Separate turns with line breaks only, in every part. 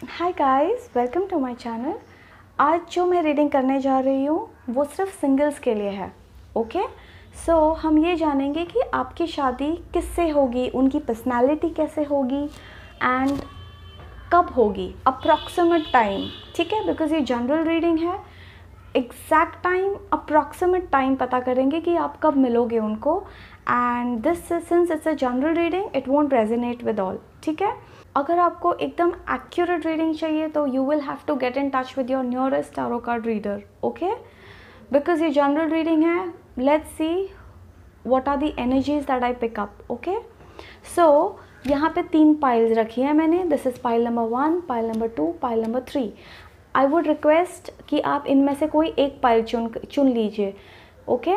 Hi guys, welcome to my channel. आज जो मैं रीडिंग करने जा रही हूँ वो सिर्फ सिंगल्स के लिए है। ओके, सो हम ये जानेंगे कि आपकी शादी किससे होगी, उनकी पर्सनालिटी कैसे होगी एंड कब होगी, अप्रॉक्सीमेट टाइम। ठीक है, बिकॉज ये जनरल रीडिंग है। एग्जैक्ट टाइम, अप्रॉक्सीमेट टाइम पता करेंगे कि आप कब मिलोगे उनको। And this since it's a general reading, it won't resonate with all. ठीक है, अगर आपको एकदम एक्यूरेट रीडिंग चाहिए तो you will have to get in touch with your nearest tarot card reader. Okay, because ये जनरल रीडिंग है। Let's see what are the energies that I pick up. Okay, so यहाँ पे 3 piles रखी हैं मैंने। This is pile number 1, pile number 2, pile number 3। I would request कि आप इनमें से कोई एक पाइल चुन लीजिए। ओके,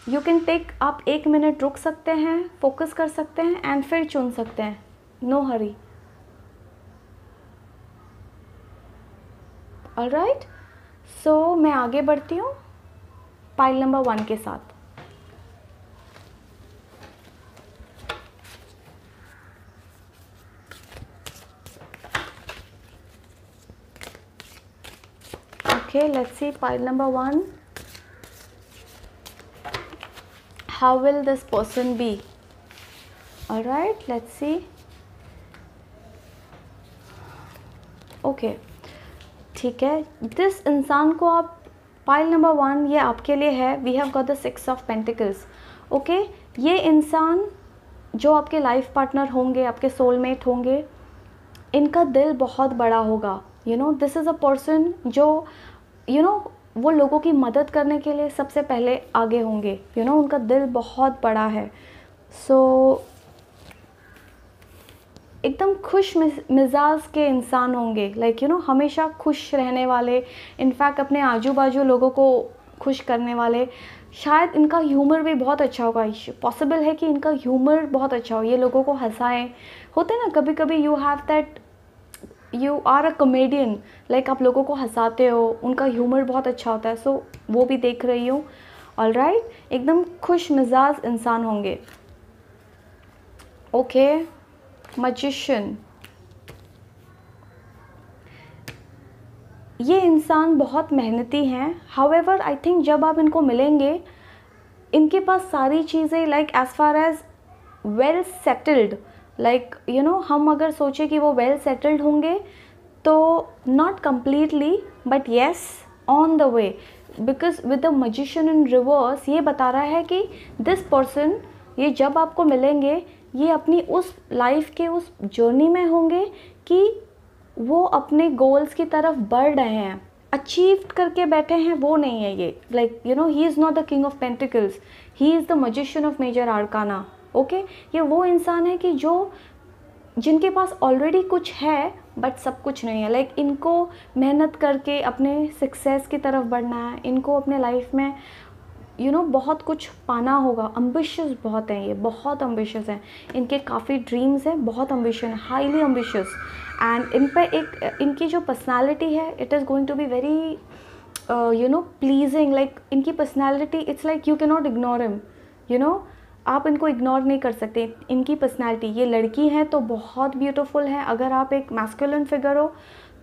यू कैन टेक, आप 1 मिनट रुक सकते हैं, फोकस कर सकते हैं एंड फिर चुन सकते हैं। नो हरी। ऑलराइट, सो मैं आगे बढ़ती हूँ पाइल नंबर 1 के साथ। Okay, let's see pile number 1. How will this person be? All right, let's see. Okay, ठीक है। This इंसान को आप, pile number 1 ये आपके लिए है। We have got the 6 of Pentacles. Okay, ये इंसान जो आपके लाइफ पार्टनर होंगे, आपके सोलमेट होंगे, इनका दिल बहुत बड़ा होगा। दिस इज़ अ पर्सन जो वो लोगों की मदद करने के लिए सबसे पहले आगे होंगे। उनका दिल बहुत बड़ा है। सो एकदम खुश मिजाज के इंसान होंगे। हमेशा खुश रहने वाले, इनफैक्ट अपने आजू बाजू लोगों को खुश करने वाले। शायद इनका ह्यूमर भी बहुत अच्छा होगा। पॉसिबल है कि इनका ह्यूमर बहुत अच्छा हो, ये लोगों को हंसाएं। होते ना कभी कभी, you have that, you are a comedian, like आप लोगों को हंसाते हो, उनका ह्यूमर बहुत अच्छा होता है। सो वो भी देख रही हूँ। ऑलराइट, एकदम खुश मिजाज इंसान होंगे। ओके, मैजिशियन, ये इंसान बहुत मेहनती हैं। हाउएवर आई थिंक जब आप इनको मिलेंगे, इनके पास सारी चीज़ें like as far as well settled, हम अगर सोचें कि वो वेल सेटल्ड होंगे तो not completely, but yes, on the way. Because with the magician in reverse ये बता रहा है कि दिस पर्सन, ये जब आपको मिलेंगे, ये अपनी उस लाइफ के उस जर्नी में होंगे कि वो अपने गोल्स की तरफ बढ़ रहे हैं, अचीव करके बैठे हैं। वो नहीं है ये, he is not the king of pentacles, he is the magician of major arcana. Okay, ये वो इंसान है कि जिनके पास ऑलरेडी कुछ है बट सब कुछ नहीं है। इनको मेहनत करके अपने सक्सेस की तरफ बढ़ना है, इनको अपने लाइफ में बहुत कुछ पाना होगा। अम्बिशियस बहुत हैं ये, बहुत अम्बिशियस हैं। इनके काफ़ी ड्रीम्स हैं, बहुत अम्बिशन, हाईली अम्बिशियस। एंड इन पे एक इनकी जो पर्सनालिटी है, it is going to be very pleasing. इनकी personality, it's like you can not ignore him. आप इनको इग्नोर नहीं कर सकते। इनकी पर्सनालिटी, ये लड़की है तो बहुत ब्यूटीफुल है। अगर आप एक मैस्कुलिन फिगर हो,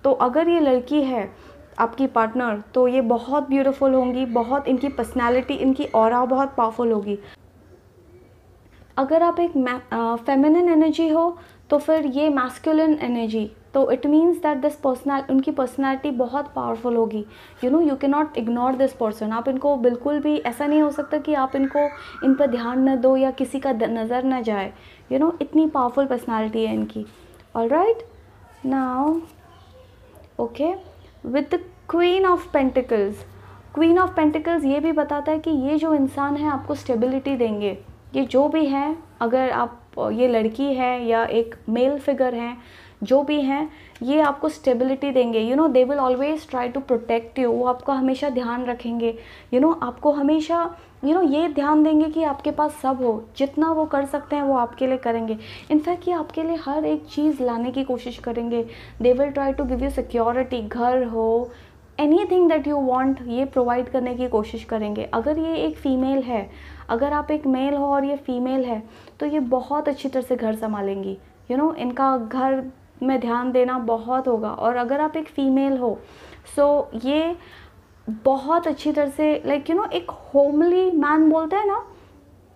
तो अगर ये लड़की है आपकी पार्टनर, तो ये बहुत ब्यूटीफुल होंगी। बहुत इनकी पर्सनालिटी, इनकी ऑरा बहुत पावरफुल होगी। अगर आप एक फेमिनिन एनर्जी हो तो फिर ये मैस्कुलिन एनर्जी, तो इट मीन्स दैट उनकी पर्सनालिटी बहुत पावरफुल होगी। You can not ignore this person. आप इनको बिल्कुल भी, ऐसा नहीं हो सकता कि आप इन पर ध्यान न दो या किसी का नज़र न जाए। इतनी पावरफुल पर्सनालिटी है इनकी। Alright, now okay, with the queen of pentacles. Queen of pentacles ये भी बताता है कि ये जो इंसान है आपको स्टेबिलिटी देंगे। ये जो भी हैं, अगर आप, ये लड़की है या एक मेल फिगर हैं, जो भी हैं, ये आपको स्टेबिलिटी देंगे। They will always try to protect you. वो आपका हमेशा ध्यान रखेंगे। आपको हमेशा ये ध्यान देंगे कि आपके पास सब हो, जितना वो कर सकते हैं वो आपके लिए करेंगे। इनफैक्ट ये आपके लिए हर एक चीज़ लाने की कोशिश करेंगे। They will try to give you security, घर हो, एनीथिंग दैट यू वांट, ये प्रोवाइड करने की कोशिश करेंगे। अगर ये एक फ़ीमेल है, अगर आप एक मेल हो और ये फीमेल है, तो ये बहुत अच्छी तरह से घर संभालेंगी। इनका घर में ध्यान देना बहुत होगा। और अगर आप एक फ़ीमेल हो, सो ये बहुत अच्छी तरह से लाइक यू नो एक होमली मैन बोलते हैं ना,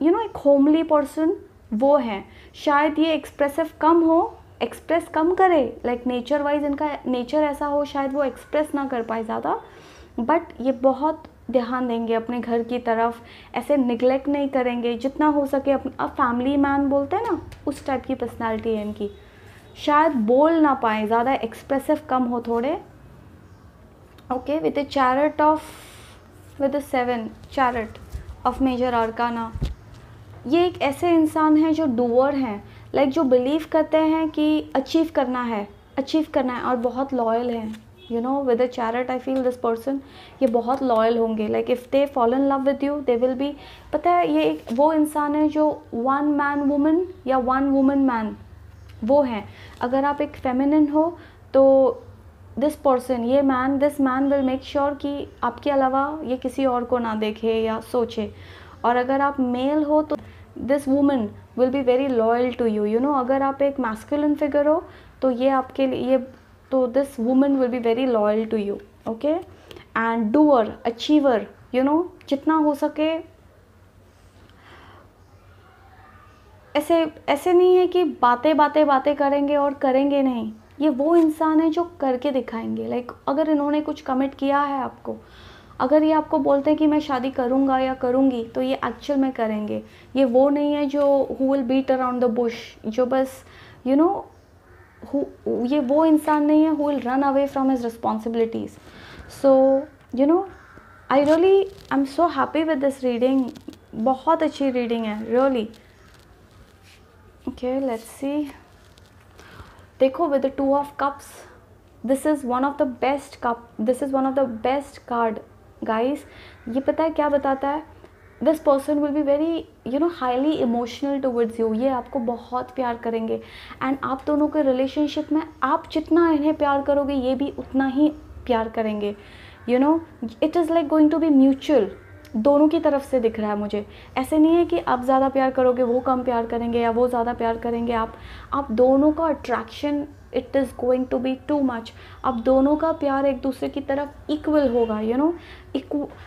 यू नो एक होमली पर्सन वो है। शायद ये एक्सप्रेसिव कम हो, एक्सप्रेस कम करे, लाइक नेचर वाइज इनका नेचर ऐसा हो, शायद वो एक्सप्रेस ना कर पाए ज़्यादा, बट ये बहुत ध्यान देंगे अपने घर की तरफ, ऐसे निगलेक्ट नहीं करेंगे, जितना हो सके अब फैमिली मैन बोलते हैं ना, उस टाइप की पर्सनालिटी है इनकी। शायद बोल ना पाए, ज़्यादा एक्सप्रेसिव कम हो थोड़े। Okay, with the chariot of, with the 7 chariot of major arcana, ये एक ऐसे इंसान हैं जो डूअर हैं, लाइक जो बिलीव करते हैं कि अचीव करना है और बहुत लॉयल हैं। You know with the chariot I feel this person, ये बहुत लॉयल होंगे, like if they fall in love with you they will be, पता है ये एक वो इंसान है जो 1 मैन वुमन या 1 वुमन मैन वो हैं। अगर आप एक फेमिनिन हो तो this person, this man will make sure कि आपके अलावा ये किसी और को ना देखे या सोचे। और अगर आप मेल हो तो this woman will be very loyal to you, you know. अगर आप एक मैस्कुलिन फिगर हो तो ये आपके लिए, तो this woman will be very loyal to you. Okay, and doer, achiever, you know, जितना हो सके ऐसे नहीं है कि बातें करेंगे और करेंगे नहीं। ये वो इंसान है जो करके दिखाएंगे। लाइक अगर इन्होंने कुछ कमिट किया है आपको, अगर ये आपको बोलते हैं कि मैं शादी करूँगा या करूँगी, तो ये एक्चुअल में करेंगे। ये वो नहीं है जो who will beat around the bush, जो बस यू नो ये वो इंसान नहीं है who will run away from his responsibilities. So you know I am so happy with this reading, बहुत अच्छी रीडिंग है रियली। Okay, let's see. देखो with the 2 of cups, this is one of the best card guys. ये पता है क्या बताता है, this person will be very you know highly emotional towards you. ये आपको बहुत प्यार करेंगे, एंड आप दोनों के रिलेशनशिप में आप जितना इन्हें प्यार करोगे ये भी उतना ही प्यार करेंगे। You know it is like going to be mutual, दोनों की तरफ से दिख रहा है मुझे। ऐसे नहीं है कि आप ज़्यादा प्यार करोगे वो कम प्यार करेंगे या वो ज़्यादा प्यार करेंगे। आप दोनों का attraction, it is going to be too much. आप दोनों का प्यार एक दूसरे की तरफ इक्वल होगा, you know.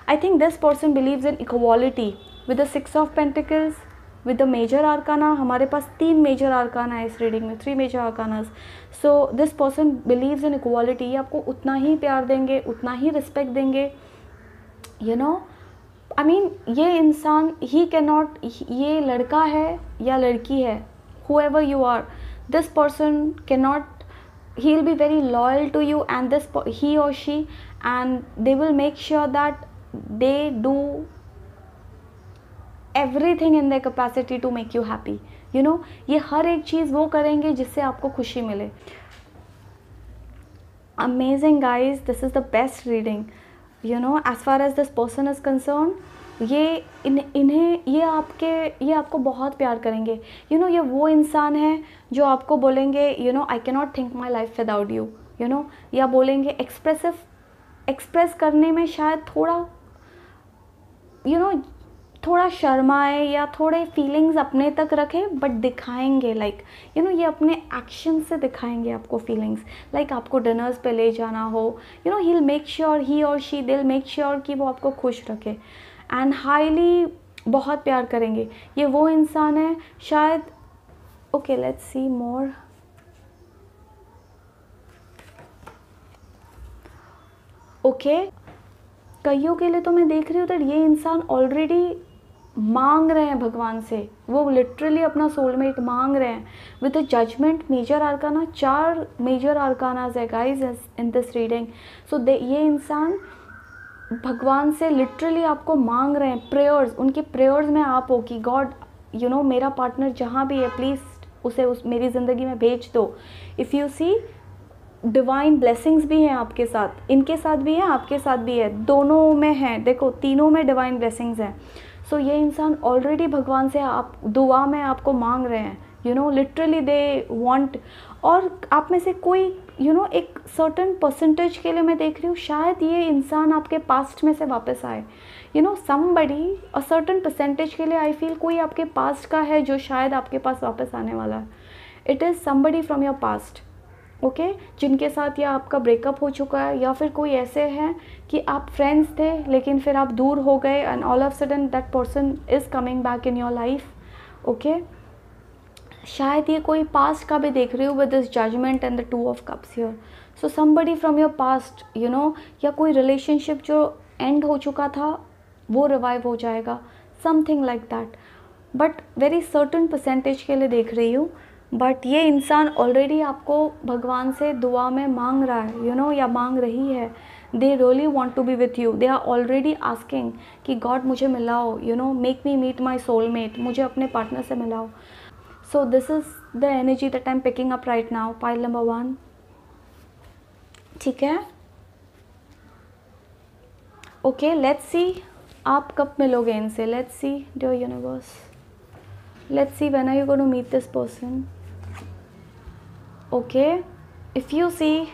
I think this person believes in equality with the 6 of pentacles, with the major arcana. हमारे पास 3 मेजर आर्काना है इस रीडिंग में, 3 major arcanas. So this person believes in equality. ये आपको उतना ही प्यार देंगे, उतना ही रिस्पेक्ट देंगे, यू नो। आई मीन ये इंसान ही कैन नॉट, ये लड़का है या लड़की है, whoever you are, this person cannot, he will be very loyal to you, and he or she, and they will make sure that they do everything in their capacity to make you happy, you know। ये हर एक चीज़ वो करेंगे जिससे आपको खुशी मिले। Amazing guys, this is the best reading, you know, as far as this person is concerned। ये आपको बहुत प्यार करेंगे, यू नो। ये वो इंसान है जो आपको बोलेंगे, you know, I can not think my life without you, you know. या बोलेंगे एक्सप्रेस करने में शायद थोड़ा यू नो थोड़ा शर्माए या थोड़े फीलिंग्स अपने तक रखे, बट दिखाएंगे, लाइक यू नो ये अपने एक्शन से दिखाएंगे आपको फीलिंग्स। लाइक आपको डिनर्स पे ले जाना हो, you know, he will make sure, ही और she they will make sure कि वो आपको खुश रखे, एंड हाईली बहुत प्यार करेंगे। ये वो इंसान है शायद। Okay, let's C more. Okay, कईयों के लिए तो मैं देख रही हूँ दैट ये इंसान ऑलरेडी मांग रहे हैं भगवान से, वो लिटरली अपना सोलमेट मांग रहे हैं। With the judgement, major arcana, 4 major arcanas है guys in this reading. So ये इंसान भगवान से लिटरली आपको मांग रहे हैं, प्रेयर्स, उनकी प्रेयर्स में आप हो कि गॉड, यू नो, मेरा पार्टनर जहाँ भी है प्लीज़ उसे मेरी ज़िंदगी में भेज दो। If you see, divine blessings भी हैं आपके साथ, इनके साथ भी है, आपके साथ भी है, दोनों में है। देखो तीनों में डिवाइन ब्लेसिंग्स हैं। सो ये इंसान ऑलरेडी भगवान से आप दुआ में आपको मांग रहे हैं, you no, literally they want. और आप में से कोई यू नो एक सर्टन परसेंटेज के लिए मैं देख रही हूँ शायद ये इंसान आपके पास्ट में से वापस आए, you know, somebody a certain percentage के लिए आई फील कोई आपके पास्ट का है जो शायद आपके पास वापस आने वाला है। It is somebody from your past, okay, जिनके साथ या आपका ब्रेकअप हो चुका है, या फिर कोई ऐसे हैं कि आप फ्रेंड्स थे लेकिन फिर आप दूर हो गए and all of sudden that person is coming back in your life. Okay, शायद ये कोई पास्ट का भी देख रही हो with this judgement and the two of cups here. So somebody from your past, you know, या कोई रिलेशनशिप जो एंड हो चुका था वो रिवाइव हो जाएगा, something like that. But very certain percentage के लिए देख रही हूँ, बट ये इंसान ऑलरेडी आपको भगवान से दुआ में मांग रहा है, यू नो, या मांग रही है। They really want to be with you, they are already asking कि गॉड मुझे मिलाओ, you know, make me meet my soulmate, मुझे अपने पार्टनर से मिलाओ। So this is the energy that I am picking up right now, pile number 1। ठीक है, okay, let's सी आप कब मिलोगे इनसे। Let's see dear universe, let's see when are you going to meet this person. Okay, if you see,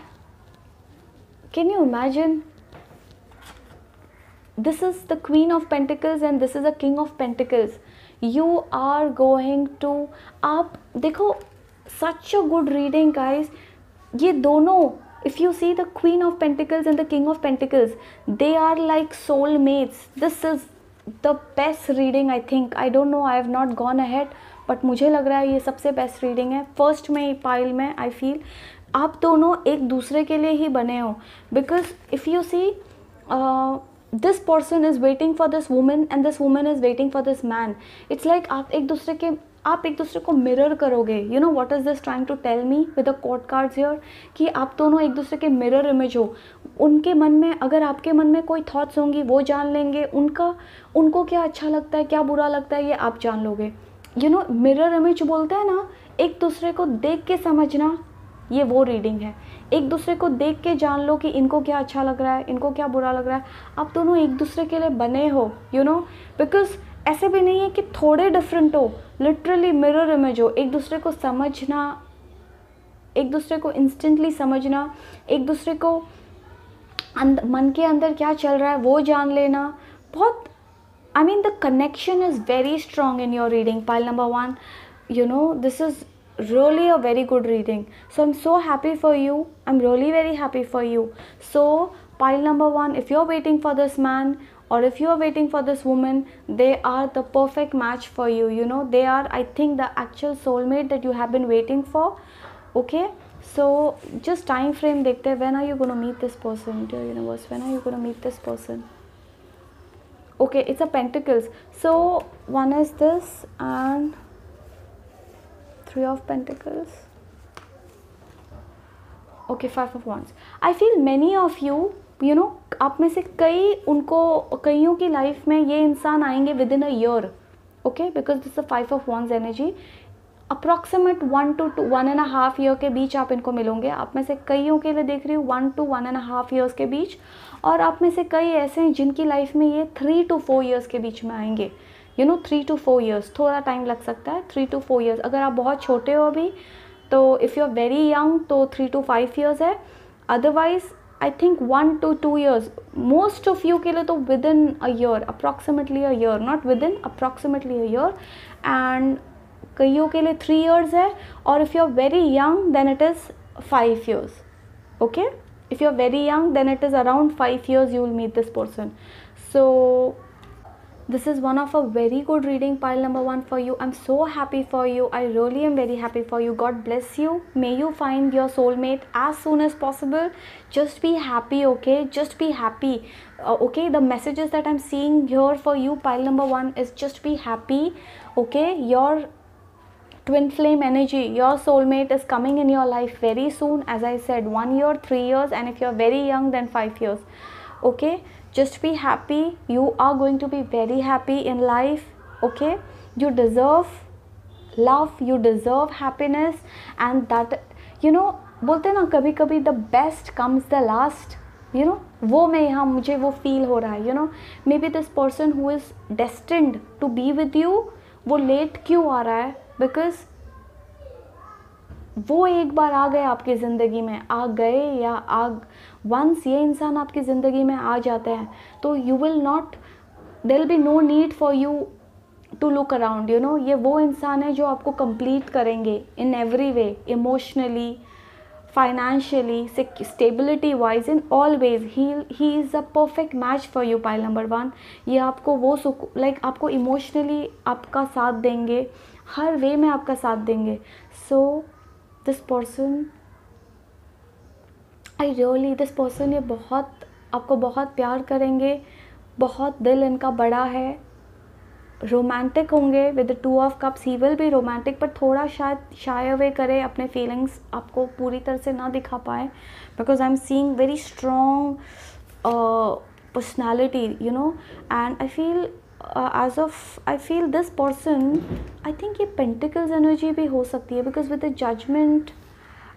can you imagine, this is the Queen of Pentacles and this is the King of Pentacles. You are going to, आप देखो, such a good reading guys, ये दोनों, if you see the Queen of Pentacles and the King of Pentacles, they are like soulmates. This is the best reading I think. I don't know, I have not gone ahead, but मुझे लग रहा है ये सबसे best reading है। First में pile में आई feel आप दोनों एक दूसरे के लिए ही बने हो, because if you see this person is waiting for this woman and this woman is waiting for this man. It's like आप एक दूसरे को मिरर करोगे। You know what is this trying to tell me with the court cards here, कि आप दोनों एक दूसरे के मिरर इमेज हो। उनके मन में, अगर आपके मन में कोई थॉट्स होंगी वो जान लेंगे, उनको क्या अच्छा लगता है, क्या बुरा लगता है, ये आप जान लोगे। यू नो, मिरर इमेज बोलते हैं ना, एक दूसरे को देख के समझना, ये वो रीडिंग है। एक दूसरे को देख के जान लो कि इनको क्या अच्छा लग रहा है, इनको क्या बुरा लग रहा है। आप दोनों एक दूसरे के लिए बने हो, यू नो, बिकॉज ऐसे भी नहीं है कि थोड़े डिफरेंट हो, लिटरली मिरर इमेज हो। एक दूसरे को समझना, एक दूसरे को इंस्टेंटली समझना, एक दूसरे को मन के अंदर क्या चल रहा है वो जान लेना, बहुत, I mean the connection is very strong in your reading, pile number 1. You know, this is really a very good reading. So I'm so happy for you. I'm really very happy for you. So pile number 1, if you're waiting for this man or if you're waiting for this woman, they are the perfect match for you. You know, they are, I think, the actual soulmate that you have been waiting for. Okay, so just time frame dekhte hain, when are you going to meet this person, dear universe, when are you going to meet this person? Okay, it's a pentacles, so one is this and 3 of pentacles. Okay, 5 of wands. I feel many of you, you know, आप में से कईयों की life में ये इंसान आएंगे with in a year. Okay, because this is 5 of wands energy. Approximate 1 to 1.5 year के बीच आप इनको मिलोगे। आप में से कईयों के लिए देख रही हूँ 1 to 1.5 ईयर्स के बीच, और आप में से कई ऐसे हैं जिनकी लाइफ में ये 3 to 4 ईयर्स के बीच में आएंगे। यू नो, 3 to 4 ईयर्स, थोड़ा टाइम लग सकता है। 3 to 4 ईयर्स, अगर आप बहुत छोटे हो अभी तो if you are very young तो 3 to 5 ईयर्स है। Otherwise I think 1 to 2 years most of you के लिए तो within a year, approximately a year, not within, approximately a year. And कईयों के लिए 3 ईयर्स है, और if you are very young then it is 5 years. Okay, if you are very young then it is around 5 years you will meet this person. So this is one of a very good reading, pile number 1 for you. I'm so happy for you. I really am very happy for you. God bless you. May you find your soulmate as soon as possible. Just be happy, okay? Just be happy. Okay, the messages that I'm seeing here for you, pile number 1, is just be happy. Okay, your twin flame energy, your soulmate is coming in your life very soon. As I said, 1 year, 3 years, and if you're very young then 5 years. Okay, just be happy. You are going to be very happy in life. Okay, you deserve love, you deserve happiness, and that, you know, बोलते ना कभी कभी the best comes the last. You know, वो मैं यहाँ, मुझे वो feel हो रहा है। You know, maybe this person who is destined to be with you, वो लेट क्यों आ रहा है? बिकॉज वो एक बार आ गए आपकी ज़िंदगी में, आ गए या वंस ये इंसान आपकी ज़िंदगी में आ जाते हैं तो you will not, there will be no need for you to look around. You know, ये वो इंसान है जो आपको कंप्लीट करेंगे in every way, emotionally, financially, stability wise, in all ways he is a perfect match for you. Pile number 1, ये आपको वो like आपको emotionally आपका साथ देंगे, हर वे में आपका साथ देंगे. So this person, this person ये बहुत आपको बहुत प्यार करेंगे, बहुत दिल इनका बड़ा है, रोमांटिक होंगे. With the 2 of cups he will be romantic, पर थोड़ा शायद शाय अवे करे, अपने फीलिंग्स आपको पूरी तरह से ना दिखा पाए, because I am seeing very strong personality, you know. And I feel this person, I think ये पेंटिकल्स एनर्जी भी हो सकती है, because with the judgement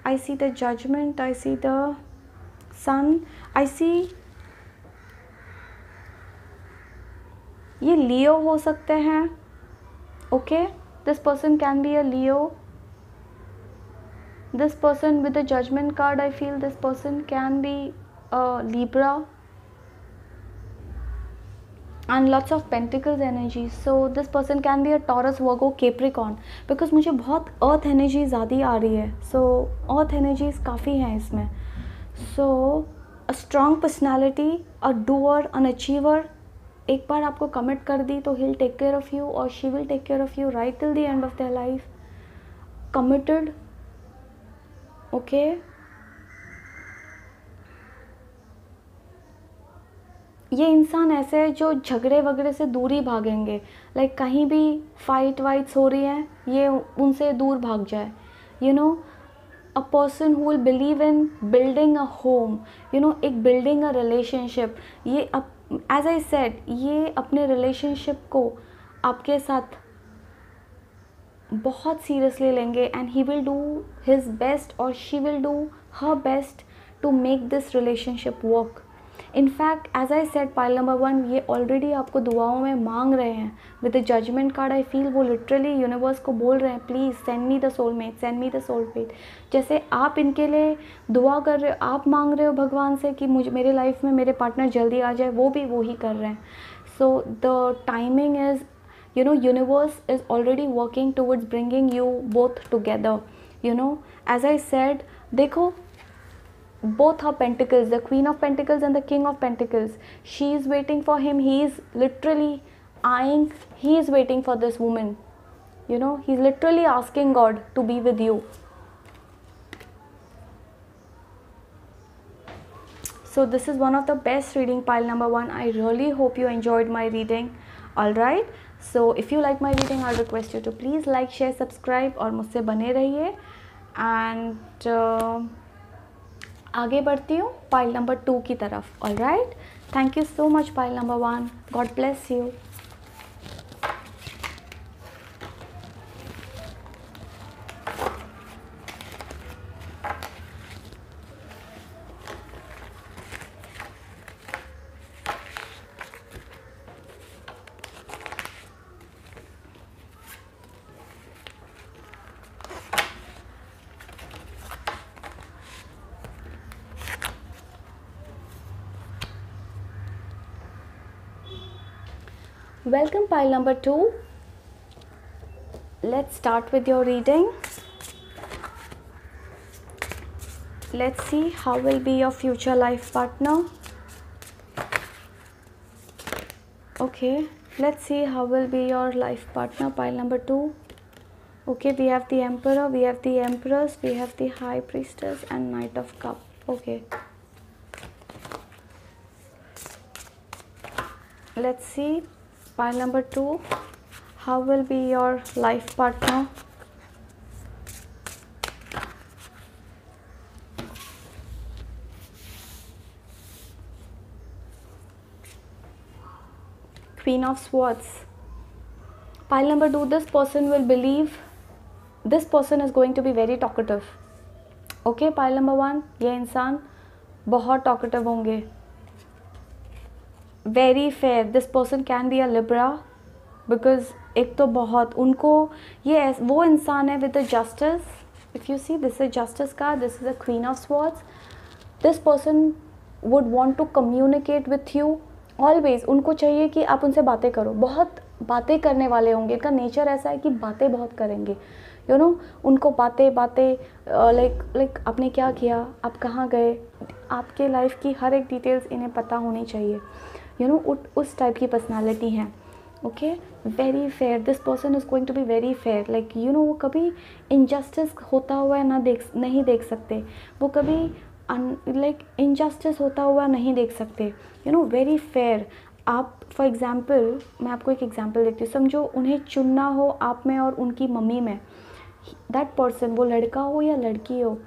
I see the judgement, I see the sun, I see ये Leo हो सकते हैं. Okay, this person can be a Leo. This person with the judgement card, I feel this person can be a Libra and lots of pentacles energy. So this person can be a Taurus, Virgo, Capricorn, because मुझे बहुत earth energy ज़्यादा आ रही है. So earth energies काफ़ी हैं इसमें. So a strong personality, a doer, an achiever. एक बार आपको कमिट कर दी तो he'll take care of you or she will take care of you right till the end of their life. Committed. Okay. ये इंसान ऐसे है जो झगड़े वगैरह से दूरी भागेंगे. लाइक कहीं भी फाइट वाइट्स हो रही हैं, ये उनसे दूर भाग जाए. You know, a person who will believe in building a home, you know, एक बिल्डिंग अ रिलेशनशिप. ये एज आई सेड, ये अपने रिलेशनशिप को आपके साथ बहुत सीरियसली लेंगे, and he will do his best और she will do her best to make this relationship work. In fact as I said, pile number 1 ये ऑलरेडी आपको दुआओं में मांग रहे हैं. With the judgement card I feel वो लिटरली यूनिवर्स को बोल रहे हैं, please send me the soulmate, send me the soulmate. जैसे आप इनके लिए दुआ कर रहे हो, आप मांग रहे हो भगवान से कि मुझे मेरे लाइफ में मेरे पार्टनर जल्दी आ जाए, वो भी वही कर रहे हैं. So the timing is, you know, universe is already working towards bringing you both together. You know, as I said, देखो, both are pentacles, the queen of pentacles and the king of pentacles. She is waiting for him, he is literally eyeing, he is waiting for this woman. You know, he's literally asking God to be with you. So this is one of the best reading, pile number 1. I really hope you enjoyed my reading. All right, so if you like my reading, I request you to please like, share, subscribe और मुझसे बने रहिए. And आगे बढ़ती हूँ pile number 2 की तरफ. All right, thank you so much pile number 1. God bless you. Welcome pile number 2. Let's start with your reading. Let's see how will be your future life partner. Okay, let's see how will be your life partner, pile number 2. Okay, we have the Emperor, we have the Empress, we have the High Priestess and Knight of Cups. Okay, let's see pile number 2, how will be your life partner. Queen of Swords. Pile number 2, this person will believe, this person is going to be very talkative. Okay, pile number 1, ये इंसान बहुत talkative होंगे. Very fair, this person can be a Libra, because एक तो बहुत उनको ये वो इंसान है with the justice. If you see, this is justice का, this is a queen of swords. This person would want to communicate with you always. उनको चाहिए कि आप उनसे बातें करो, बहुत बातें करने वाले होंगे. इनका नेचर ऐसा है कि बातें बहुत करेंगे. यू नो, उनको बातें बातें लाइक आपने क्या किया, आप कहाँ गए, आपके लाइफ की हर एक डिटेल्स इन्हें पता होनी चाहिए, यू नो, उस टाइप की पर्सनालिटी हैं. Okay, very fair, this person is going to be very fair, like you know, वो कभी इनजस्टिस होता हुआ नहीं देख सकते, वो कभी लाइक इनजस्टिस होता हुआ नहीं देख सकते, यू नो, वेरी फेयर. आप फॉर एग्ज़ाम्पल, मैं आपको एक एग्जांपल देती हूँ. समझो उन्हें चुनना हो आप में और उनकी मम्मी में, दैट पर्सन, वो लड़का हो या लड़की हो,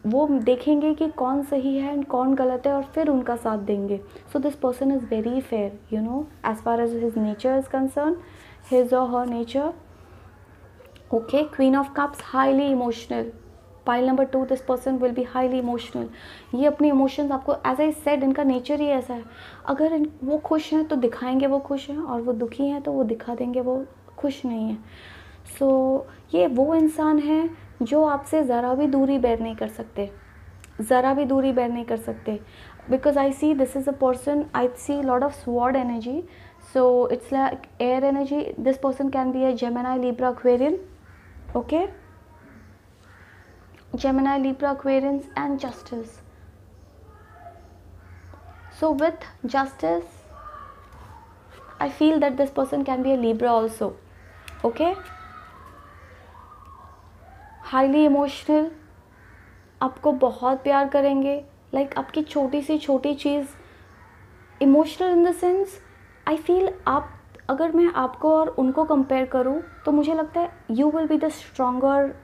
वो देखेंगे कि कौन सही है एंड कौन गलत है और फिर उनका साथ देंगे. So this person is very fair, you know, as far as his nature is concern, his और her nature. Okay, queen of cups, highly emotional. Pile number 2, this person will be highly emotional. ये अपने emotions, आपको as I said, इनका नेचर ही ऐसा है. अगर वो खुश हैं तो दिखाएंगे वो खुश हैं, और वो दुखी हैं तो वो दिखा देंगे वो खुश नहीं है. सो ये वो इंसान है जो आपसे ज़रा भी दूरी बेर नहीं कर सकते, ज़रा भी दूरी बेर नहीं कर सकते. Because I see this is a person, I see lot of sword energy, so it's like air energy. This person can be a Gemini, Libra, Aquarian. Okay, Gemini, Libra, Aquarians and Justice. So with Justice, I feel that this person can be a Libra also. Okay, highly emotional, आपको बहुत प्यार करेंगे, like आपकी छोटी सी छोटी चीज़. Emotional in the sense, I feel आप, अगर मैं आपको और उनको कंपेयर करूँ तो मुझे लगता है you will be the stronger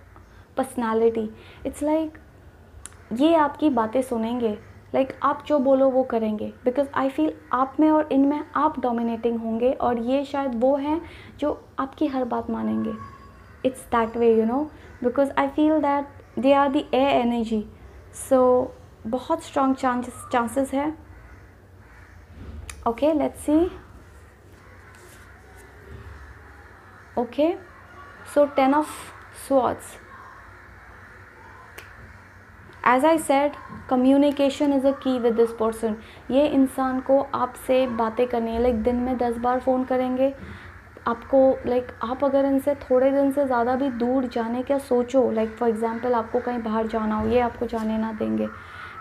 personality. It's like ये आपकी बातें सुनेंगे, लाइक आप जो बोलो वो करेंगे, बिकॉज आई फील आप में और इनमें आप डोमिनेटिंग होंगे और ये शायद वो हैं जो आपकी हर बात मानेंगे. It's that way, you know, because I feel that they are the air energy. So बहुत स्ट्रॉन्ग चांसेस है. Okay, let's see. Okay, so 10 of swords. As I said, communication is a key with this person. ये इंसान को आपसे बातें करनी है, like दिन में 10 बार फ़ोन करेंगे आपको. लाइक आप अगर इनसे थोड़े दिन से ज़्यादा भी दूर जाने का सोचो, लाइक फॉर एग्जांपल आपको कहीं बाहर जाना हो, ये आपको जाने ना देंगे,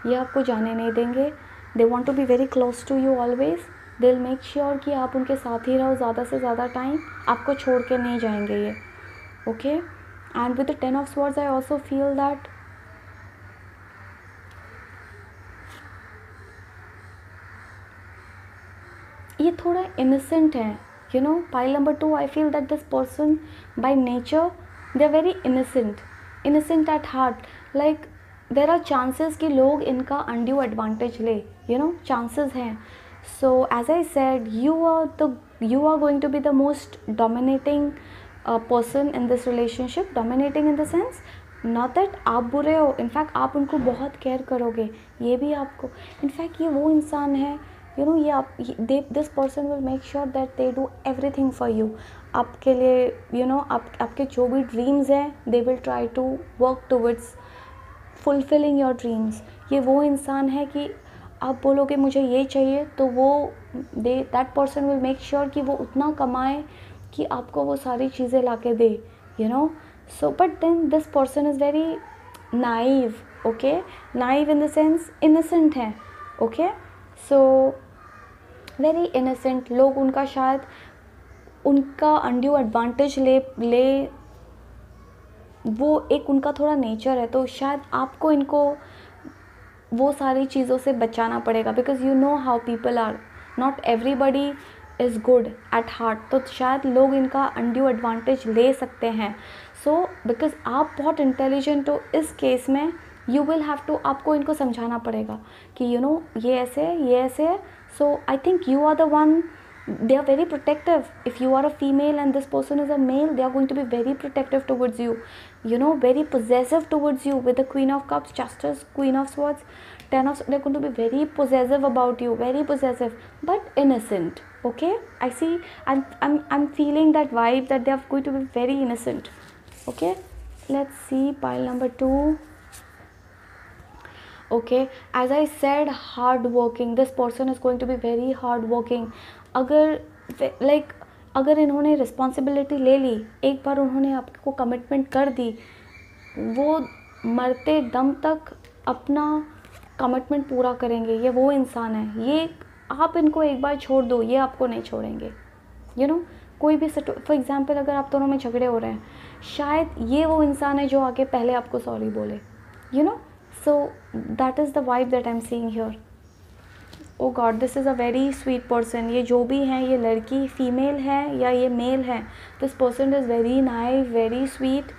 ये आपको जाने नहीं देंगे. They want to be very close to you always. They will make sure कि आप उनके साथ ही रहो ज़्यादा से ज़्यादा टाइम, आपको छोड़ के नहीं जाएंगे ये. Okay, and with the 10 of swords I also feel that ये थोड़ा इनोसेंट है, you know. Pile number 2, I feel that this person by nature they are very innocent at heart. Like there are chances कि लोग इनका undue advantage ले, you know, chances हैं. So as I said, you are going to be the most dominating person in this relationship. Dominating in the sense, not that आप बुरे हो, in fact आप उनको बहुत केयर करोगे, ये भी आपको. इनफैक्ट ये वो इंसान है, यू नो, ये आप, this person will make sure that they do everything for you. आपके लिए, यू नो, आपके जो भी ड्रीम्स हैं, they will try to work towards fulfilling your dreams. ये वो इंसान है कि आप बोलोगे मुझे ये चाहिए तो वो that person will make sure कि वो उतना कमाए कि आपको वो सारी चीज़ें ला के दे, you know. So but then this person is very naive. Okay, naive in the sense innocent है. Okay, so very innocent. लोग उनका शायद उनका अनड्यू एडवांटेज ले वो एक उनका थोड़ा नेचर है, तो शायद आपको इनको वो सारी चीज़ों से बचाना पड़ेगा. Because you know how people are, not everybody is good at heart. तो शायद लोग इनका अनड्यू एडवांटेज ले सकते हैं. सो बिकॉज आप बहुत इंटेलिजेंट हो, इस केस में यू विल हैव टू, आपको इनको समझाना पड़ेगा कि यू नो ये ऐसे है, ये ऐसे है. So I think you are the one. They are very protective. If you are a female and this person is a male, they are going to be very protective towards you, you know, very possessive towards you. With the Queen of Cups, Justice, Queen of Swords, 10 of, they're going to be very possessive about you, very possessive, but innocent. Okay, I see, I'm feeling that vibe that they are going to be very innocent. Okay, let's see pile number 2. Okay, as I said, hard working. This person is going to be very hard working. अगर like अगर इन्होंने responsibility ले ली, एक बार उन्होंने आपको commitment कर दी, वो मरते दम तक अपना कमिटमेंट पूरा करेंगे। ये वो इंसान है, ये आप इनको एक बार छोड़ दो, ये आपको नहीं छोड़ेंगे। कोई भी फॉर एग्जांपल अगर आप दोनों में झगड़े हो रहे हैं, शायद ये वो इंसान है जो आके पहले आपको सॉरी बोले। So that is the vibe that I am seeing here. Oh God, this is a very sweet person. ये जो भी है, ये लड़की फीमेल है या ये मेल है, this person is very nice, very sweet,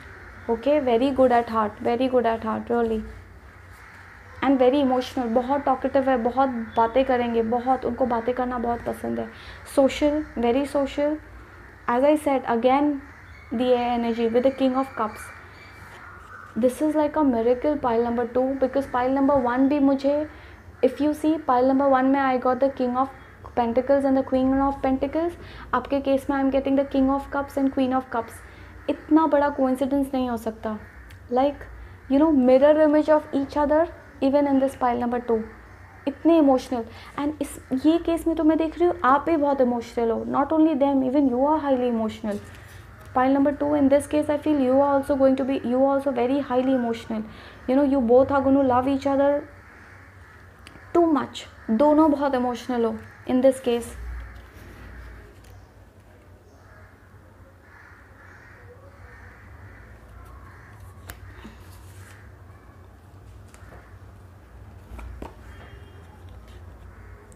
okay, very good at heart, very good at heart really, and very emotional. बहुत टॉकेटिव है, बहुत बातें करेंगे, बहुत, उनको बातें करना बहुत पसंद है। Social, very social, as I said again the air energy with the king of cups. This is like a miracle pile number 2, because pile number 1 भी मुझे, if you see pile number 1 में I got the king of pentacles and the queen of pentacles. आपके case में I am getting the king of cups and queen of cups. इतना बड़ा coincidence नहीं हो सकता। Like mirror image of each other even in this pile number 2। इतने emotional, and ये case में तो मैं देख रही हूँ आप भी बहुत इमोशनल हो, not only them, even you are highly emotional. Pile number 2, in this case I feel you are also very highly emotional. You both are going to love each other too much. दोनों बहुत emotional हो in this case.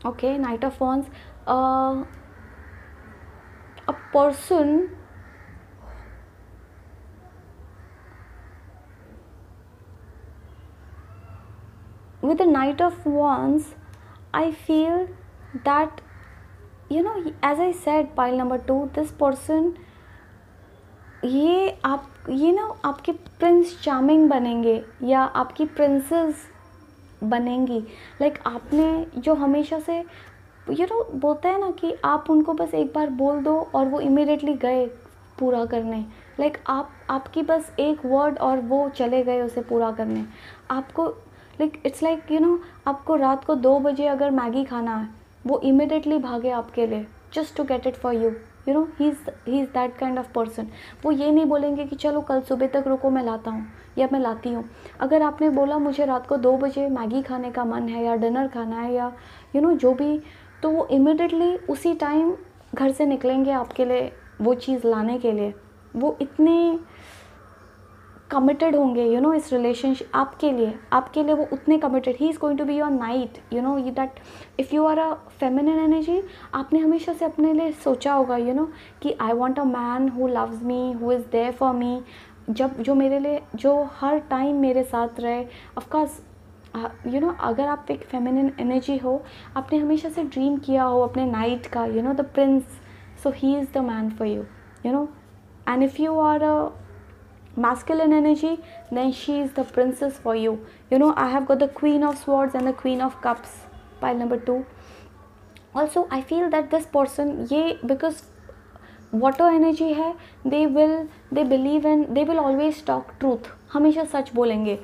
Okay, Knight of Wands. A person with the Knight of Wands, I feel that as I said, pile number 2, this person, ये आपके Prince charming बनेंगे या आपकी princess बनेंगी। Like आपने जो हमेशा से बोलता है ना कि आप उनको बस एक बार बोल दो और वो इमीडिएटली गए पूरा करने। लाइक आपकी बस एक वर्ड और वो चले गए उसे पूरा करने। आपको इट्स लाइक आपको रात को 2 बजे अगर मैगी खाना है, वो इमीडिएटली भागे आपके लिए just to get it for you. He is that kind of person. वो ये नहीं बोलेंगे कि चलो कल सुबह तक रुको मैं लाता हूँ या मैं लाती हूँ। अगर आपने बोला मुझे रात को 2 बजे मैगी खाने का मन है या डिनर खाना है या जो भी, तो वो इमीडिएटली उसी टाइम घर से निकलेंगे आपके लिए वो चीज़ लाने के लिए। वो इतने कमिटेड होंगे इस रिलेशनशिप आपके लिए वो उतने committed. He is going to be your knight, that if you are a feminine energy, आपने हमेशा से अपने लिए सोचा होगा कि I want a man who loves me, who is there for me, जो मेरे लिए, जो हर टाइम मेरे साथ रहे। ऑफकोर्स अगर आप एक फेमिनिन एनर्जी हो, आपने हमेशा से ड्रीम किया हो अपने नाइट का, the prince, so he is the man for you, and if you are a masculine energy, then she is the princess for you. I have got the Queen of Swords and the Queen of Cups, pile number 2. Also I feel that this person, because water energy है, they will always talk truth, हमेशा सच बोलेंगे।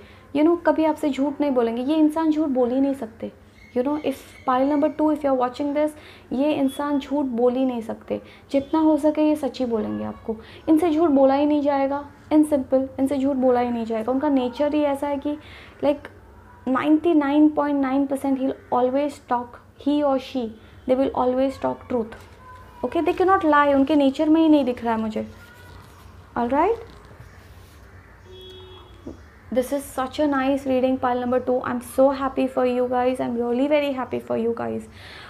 कभी आपसे झूठ नहीं बोलेंगे। ये इंसान झूठ बोल ही नहीं सकते। If pile number 2, if you are watching this, ये इंसान झूठ बोल ही नहीं सकते। जितना हो सके ये सच ही बोलेंगे आपको। इनसे झूठ बोला ही नहीं जाएगा, इन सिंपल, इनसे झूठ बोला ही नहीं जाएगा। उनका नेचर ही ऐसा है कि लाइक 99.9% ही ऑलवेज टॉक, ही और she, they will always talk truth. Okay, they can not lie, उनके नेचर में ही नहीं दिख रहा है मुझे। Alright, this is such a nice reading, pile number 2. I'm so happy for you guys. I'm really very happy for you guys.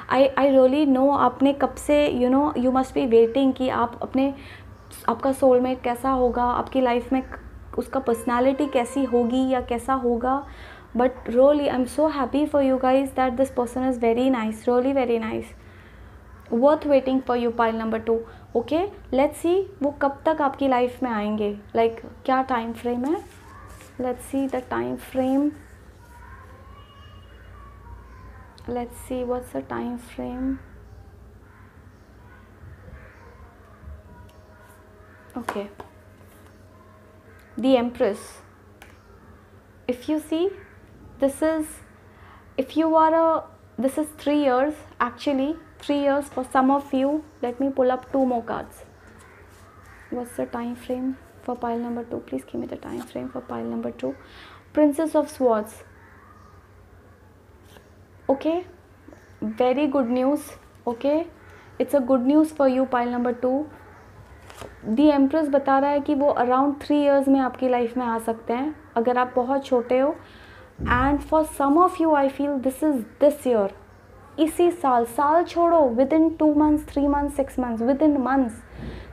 I really know आपने कब से you must be waiting कि आपका soulmate कैसा होगा, आपकी लाइफ में उसका पर्सनालिटी कैसी होगी या कैसा होगा। But really I'm so happy for you guys that this person is very nice, really very nice, worth waiting for you, pile number 2. Okay, let's see वो कब तक आपकी लाइफ में आएंगे, like क्या टाइम फ्रेम है। Let's see the time frame. Let's see what's the time frame. Okay, the Empress. If you see, this is 3 years, actually 3 years for some of you. Let me pull up 2 more cards. What's the time frame for pile number 2? Please give me the time frame for pile number 2. Princess of Swords. Okay, very good news. Okay, it's a good news for you, pile number 2. The empress बता रहा है कि वो around 3 years में आपकी life में आ सकते हैं अगर आप बहुत छोटे हो. And for some of you I feel this is this year. इसी साल छोड़ो, within 2 months, 3 months, 6 months, within months.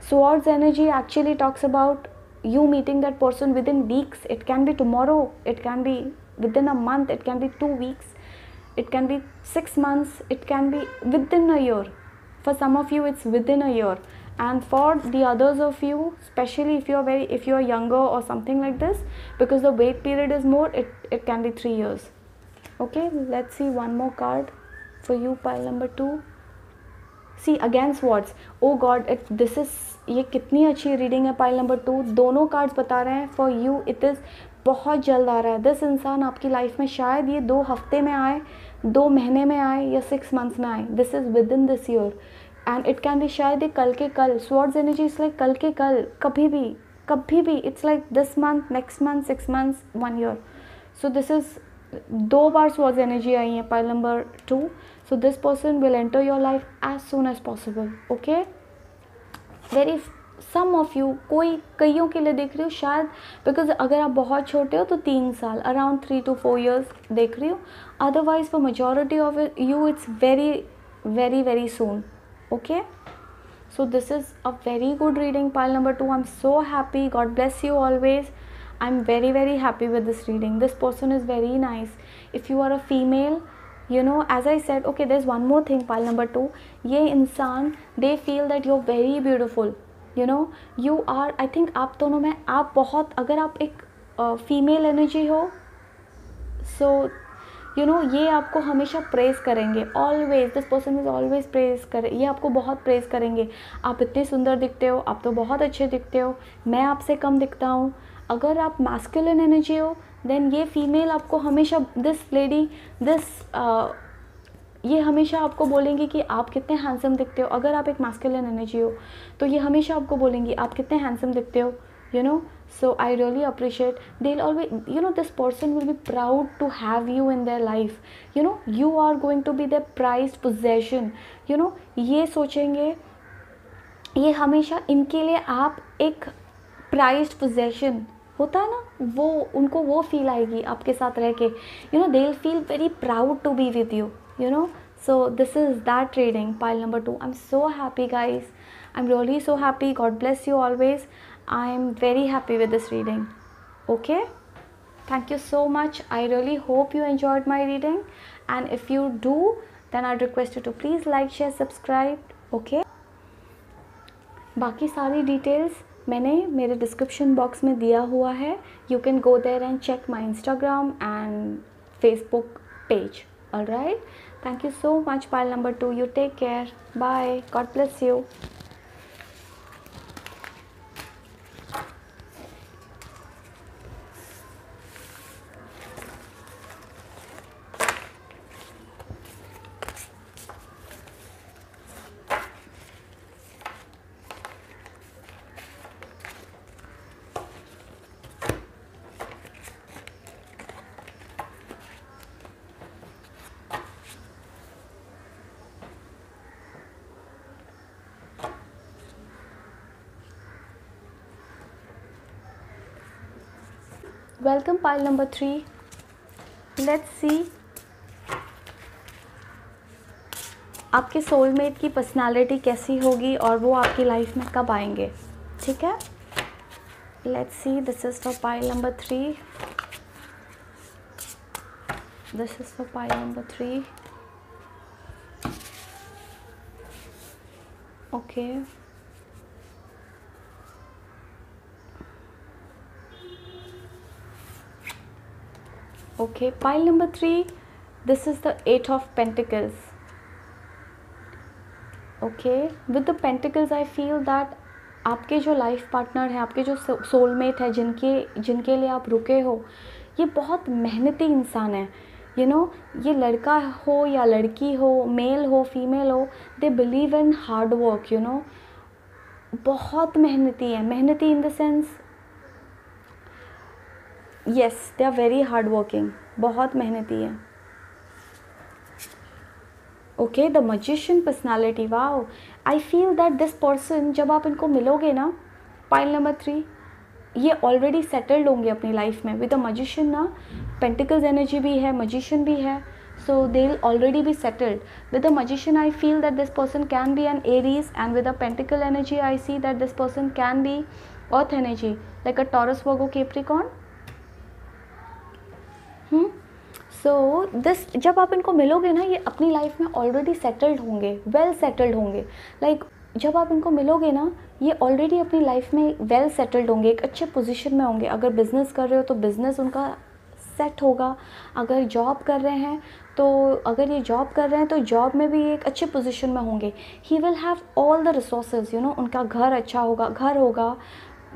Swords energy actually talks about you meeting that person within weeks. It can be tomorrow, it can be within a month, it can be 2 weeks, it can be 6 months, it can be within a year. For some of you it's within a year, and for the others of you, especially if you are younger or something like this, because the wait period is more, it can be 3 years. Okay, let's see one more card for you, pile number 2. See again Swords. Oh God, this is, ये कितनी अच्छी reading है pile number 2. दोनों cards बता रहे हैं for you it is बहुत जल्द आ रहा है. दिस इंसान आपकी लाइफ में शायद ये 2 हफ्ते में आए, 2 महीने में आए या 6 months में आए. This is with in this year and it can be शायद ये कल के कल. स्वॉर्ड्स एनर्जी इज़ लाइक कल के कल, कभी भी. It's like this month, next month, 6 months, 1 year. So this is 2 बार स्वॉर्ड्स एनर्जी आई है pile number 2. So this person will enter your life as soon as possible. Okay, some of you, कईयों के लिए देख रही हूँ शायद, because अगर आप बहुत छोटे हो तो 3 साल, around 3 to 4 years देख रही हूँ. Otherwise for majority of you it's very soon. Okay, so this is a very good reading, pile number 2. I'm so happy. God bless you always. I'm very happy with this reading. This person is very nice. If you are a female, you know, as I said, okay, there's one more thing, pile number 2. ये इंसान, they feel that you're very beautiful. You know, you are, I think आप दोनों में, आप बहुत, अगर आप एक फीमेल एनर्जी हो, so you know, ये आपको हमेशा प्रेज करेंगे. Always this person is always praise करे, ये आपको बहुत प्रेज करेंगे. आप इतने सुंदर दिखते हो, आप तो बहुत अच्छे दिखते हो, मैं आपसे कम दिखता हूँ. अगर आप मैस्कुलिन एनर्जी हो, देन ये फीमेल आपको हमेशा, ये हमेशा आपको बोलेंगे कि आप कितने हैंडसम दिखते हो. अगर आप एक मैस्कुलिन एनर्जी हो तो ये हमेशा आपको बोलेंगी आप कितने हैंडसम दिखते हो. You know, so I really appreciate. They'll always, you know, this person will be proud to have you in their life. You know, you are going to be their prized possession. You know, ये सोचेंगे, ये हमेशा इनके लिए आप एक prized possession होता है ना, वो उनको वो फील आएगी आपके साथ रह के. You know, they'll feel very proud to be with you. You know, so this is that reading, pile number 2. I'm so happy, guys. I'm really so happy. God bless you always. I'm very happy with this reading. Okay, thank you so much. I really hope you enjoyed my reading, and if you do, then I'd request you to please like, share, subscribe. Okay, बाकी सारी details मैंने मेरे description box में दिया हुआ है. You can go there and check my Instagram and Facebook page. All right, thank you so much, pile number 2. You take care. Bye. God bless you. Welcome, pile number 3. Let's see आपके soulmate की personality कैसी होगी और वो आपकी life में कब आएंगे. ठीक है, let's see. This is for pile number 3. This is for pile number 3. Okay. Okay, pile number 3, this is the 8 of Pentacles. Okay, with the Pentacles I feel that आपके जो लाइफ पार्टनर है, आपके जो सोलमेट है, जिनके लिए आप रुके हो, ये बहुत मेहनती इंसान है. यू नो, ये लड़का हो या लड़की हो, मेल हो फीमेल हो, they believe in hard work, you know, बहुत मेहनती है, मेहनती in the sense, yes they are very hard working, बहुत मेहनती है। Okay, the magician personality, wow, I feel that this person, जब आप इनको मिलोगे ना, पाइल नंबर 3, ये ऑलरेडी सेटल्ड होंगे अपनी लाइफ में। विद द मजिशियन ना, पेंटिकल्स एनर्जी भी है, मजिशियन भी है, so they will already be settled. With the magician I feel that this person can be an Aries, and with the pentacle energy I see that this person can be earth energy, like a Taurus, Virgo, Capricorn. So this, जब आप इनको मिलोगे ना, ये अपनी life में already settled होंगे, well settled होंगे। लाइक जब आप इनको मिलोगे ना, ये ऑलरेडी अपनी लाइफ में वेल सेटल्ड होंगे, एक अच्छे पोजीशन में होंगे। अगर बिज़नेस कर रहे हो तो बिज़नेस उनका सेट होगा, अगर जॉब कर रहे हैं तो, अगर ये जॉब कर रहे हैं तो जॉब में भी एक अच्छे पोजीशन में होंगे। He will have all the resources, you know, उनका घर अच्छा होगा, घर होगा।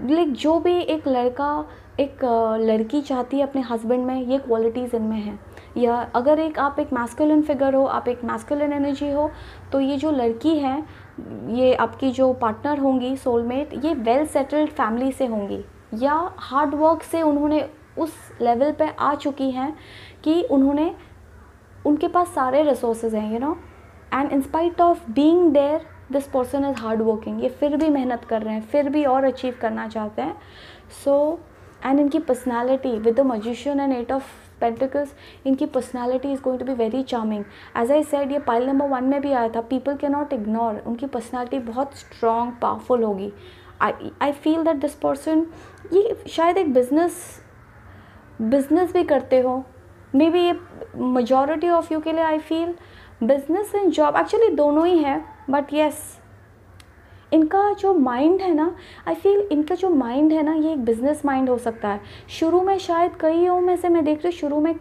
लाइक जो भी एक लड़का एक लड़की चाहती है अपने हस्बैंड में, ये क्वालिटीज़ इनमें हैं। या अगर आप एक मैस्कुलिन फिगर हो, आप एक मैस्कुलिन एनर्जी हो, तो ये जो लड़की है, ये आपकी जो पार्टनर होंगी, सोलमेट, ये वेल सेटल्ड फैमिली से होंगी, या हार्ड वर्क से उन्होंने उस लेवल पे आ चुकी हैं कि उनके पास सारे रिसोर्सेज हैं, you know, and in spite of being there this person is hard working. ये फिर भी मेहनत कर रहे हैं, फिर भी और अचीव करना चाहते हैं। सो एंड इनकी personality with the magician and 8 of pentacles, इनकी personality is going to be very charming. As I said, ये पाइल नंबर 1 में भी आया था, पीपल कैन नॉट इग्नोर, उनकी पर्सनैलिटी बहुत स्ट्रॉन्ग, पावरफुल होगी। I feel that this person, ये शायद एक बिजनेस भी करते हो, मे बी ये मेजॉरिटी ऑफ यू के लिए I feel business and job, actually दोनों ही है, बट येस इनका जो माइंड है ना, आई फील इनका जो माइंड है ना, ये एक बिजनेस माइंड हो सकता है। शुरू में शायद कईयों में से मैं देख रही हूँ, शुरू में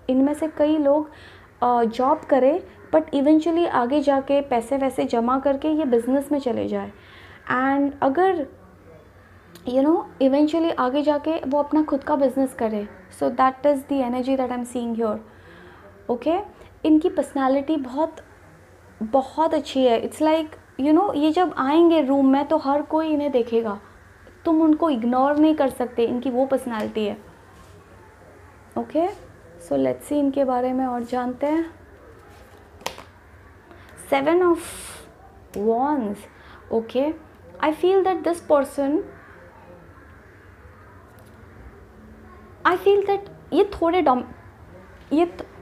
इनमें से कई लोग जॉब करें, बट इवेंचुअली आगे जाके पैसे वैसे जमा करके ये बिज़नेस में चले जाए, एंड अगर यू नो इवेंचुअली आगे जाके वो अपना खुद का बिजनेस करे। सो that is the energy that I am seeing here. Okay, इनकी पर्सनालिटी बहुत बहुत अच्छी है। इट्स लाइक, यू नो, ये जब आएंगे रूम में तो हर कोई इन्हें देखेगा, तुम उनको इग्नोर नहीं कर सकते, इनकी वो पर्सनालिटी है। ओके, सो लेट्स सी इनके बारे में और जानते हैं। 7 of wands, okay, I feel that this person, I feel that ये थोड़े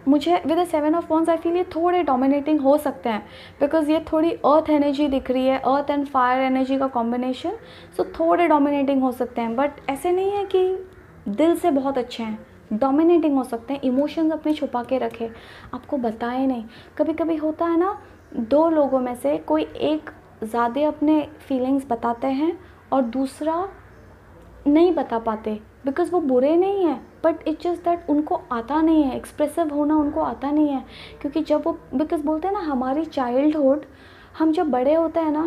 मुझे with the 7 of wands I feel ये थोड़े डोमिनेटिंग हो सकते हैं, बिकॉज ये थोड़ी अर्थ एनर्जी दिख रही है, अर्थ एंड फायर एनर्जी का कॉम्बिनेशन। सो थोड़े डोमिनेटिंग हो सकते हैं, बट ऐसे नहीं है कि दिल से बहुत अच्छे हैं, डोमिनेटिंग हो सकते हैं। इमोशंस अपने छुपा के रखे, आपको बताए नहीं। कभी कभी होता है ना, 2 लोगों में से कोई एक ज़्यादा अपने फीलिंग्स बताते हैं और दूसरा नहीं बता पाते, बिकॉज वो बुरे नहीं हैं, बट इट्स जस्ट दैट उनको आता नहीं है, एक्सप्रेसिव होना उनको आता नहीं है। क्योंकि जब वो, बिकॉज बोलते हैं ना, हमारी चाइल्डहुड, हम जब बड़े होते हैं ना,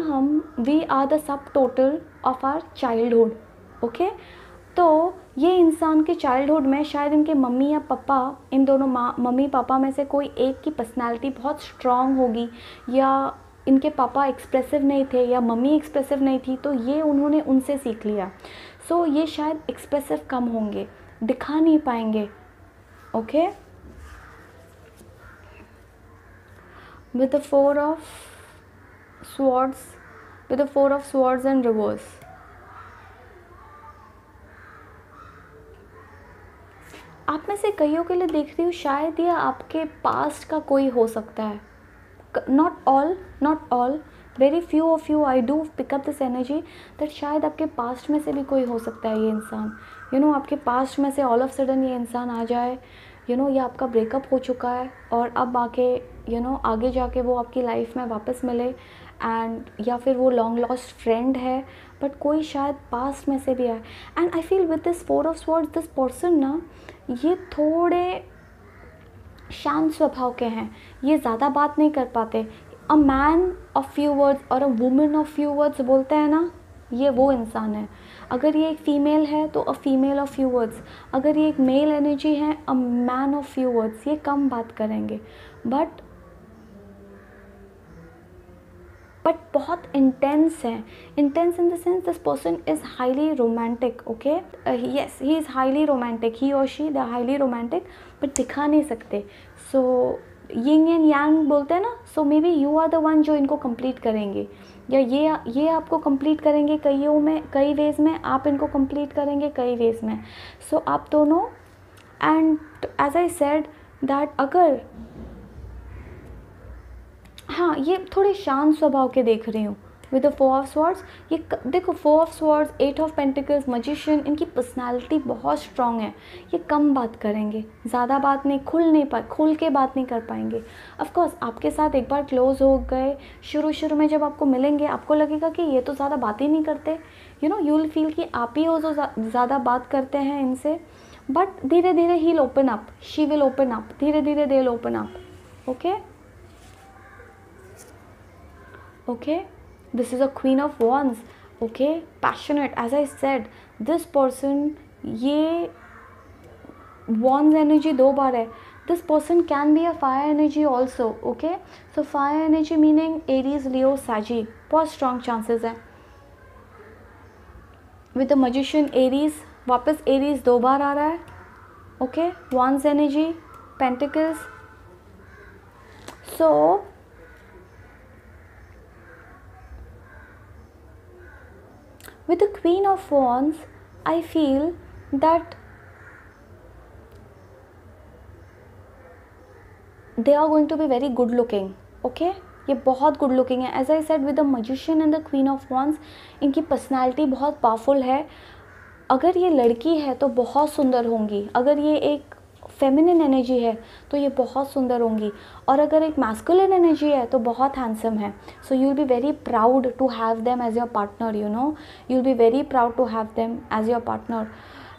we are the sum total of our childhood. Okay, तो ये इंसान के चाइल्डहुड में शायद इनके मम्मी या पापा, इन दोनों मम्मी पापा में से कोई एक की पर्सनैलिटी बहुत स्ट्रॉन्ग होगी, या इनके पापा एक्सप्रेसिव नहीं थे या मम्मी एक्सप्रेसिव नहीं थी, तो ये उन्होंने उनसे सीख लिया। सो ये शायद एक्सप्रेसिव कम होंगे, दिखा नहीं पाएंगे। Okay, with the 4 of swords and reverse, आप में से कईयों के लिए देख रही हूँ, शायद ये आपके पास्ट का कोई हो सकता है। not all, very few of you I do pick up this energy that शायद आपके पास्ट में से भी कोई हो सकता है ये इंसान। यू नो, आपके पास्ट में से ऑल ऑफ सडन ये इंसान आ जाए, यू नो, या आपका ब्रेकअप हो चुका है और अब आके, यू नो, आगे जाके वो आपकी लाइफ में वापस मिले, एंड या फिर वो लॉन्ग लॉस्ट फ्रेंड है, बट कोई शायद पास्ट में से भी आए। And I feel with this 4 of swords, this person ना, ये थोड़े शांत स्वभाव के हैं, ये ज़्यादा बात नहीं कर पाते। अ मैन ऑफ फ्यू वर्ड्स और a women of few words बोलते हैं ना, ये वो इंसान है। अगर ये एक फ़ीमेल है तो a female of few words, अगर ये एक मेल एनर्जी है a man of few words, ये कम बात करेंगे बट बहुत इंटेंस है। Intense in the sense this person is highly romantic, okay, yes he is highly romantic, he और she they are highly romantic but दिखा नहीं सकते। सो यिंग एंड यांग बोलते हैं ना, so maybe you are the one जो इनको complete करेंगे, या ये आपको कंप्लीट करेंगे कईयों में, कई वेज़ में, आप इनको कंप्लीट करेंगे कई वेज़ में। सो आप दोनों, and as I said that अगर, हाँ, ये थोड़े शांत स्वभाव के देख रही हूँ विद द 4 ऑफ स्वॉर्ड्स। ये देखो 4 of swords, 8 of pentacles, magician, इनकी पर्सनालिटी बहुत स्ट्रांग है। ये कम बात करेंगे, ज़्यादा बात नहीं, खुल के बात नहीं कर पाएंगे। ऑफ कोर्स आपके साथ एक बार क्लोज हो गए, शुरू में जब आपको मिलेंगे आपको लगेगा कि ये तो ज़्यादा बात ही नहीं करते, you know, you will feel कि आप ही हो जो ज़्यादा बात करते हैं इनसे, बट धीरे धीरे he will open up, she will open up, धीरे धीरे they will open up, okay. Okay, this is a queen of wands, okay, passionate, as I said, this person, ये wands energy 2 बार है, this person can be a fire energy also, okay, so fire energy meaning Aries, Leo, Saggy, बहुत strong chances है। with the magician Aries, वापस Aries 2 बार आ रहा है, okay, wands energy, pentacles, so with the queen of wands I feel that they are going to be very good looking, okay, ये बहुत good looking है। As I said with the magician and the queen of wands, इनकी personality बहुत powerful है। अगर ये लड़की है तो बहुत सुंदर होंगी, अगर ये एक फेमिनिन एनर्जी है तो ये बहुत सुंदर होंगी, और अगर एक मैस्कुलिन एनर्जी है तो बहुत हैंडसम है। So you will be very proud to have them as your partner, you know, you will be very proud to have them as your partner.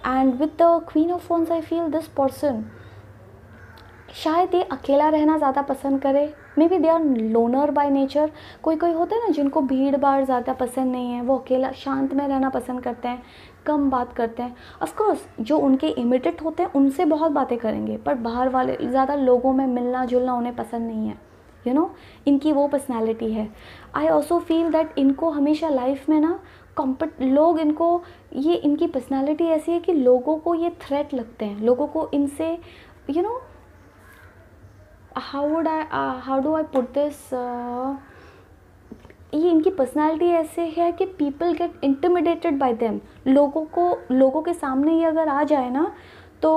And with the queen of wands I feel this person शायद ये अकेला रहना ज़्यादा पसंद करे, maybe they are loner by nature. कोई होता है ना जिनको भीड़ भाड़ ज़्यादा पसंद नहीं है, वो अकेला शांत में रहना पसंद करते हैं, कम बात करते हैं। ऑफकोर्स जो उनके इमिटेट होते हैं उनसे बहुत बातें करेंगे, पर बाहर वाले ज़्यादा लोगों में मिलना जुलना उन्हें पसंद नहीं है, यू नो, इनकी वो पर्सनैलिटी है। आई ऑल्सो फील दैट इनको हमेशा लाइफ में ना लोग इनको, ये इनकी पर्सनैलिटी ऐसी है कि लोगों को ये थ्रेट लगते हैं, लोगों को इनसे, you know, how do I put this, ये इनकी पर्सनालिटी ऐसे है कि people get intimidated bye them. लोगों के सामने ये अगर आ जाए ना तो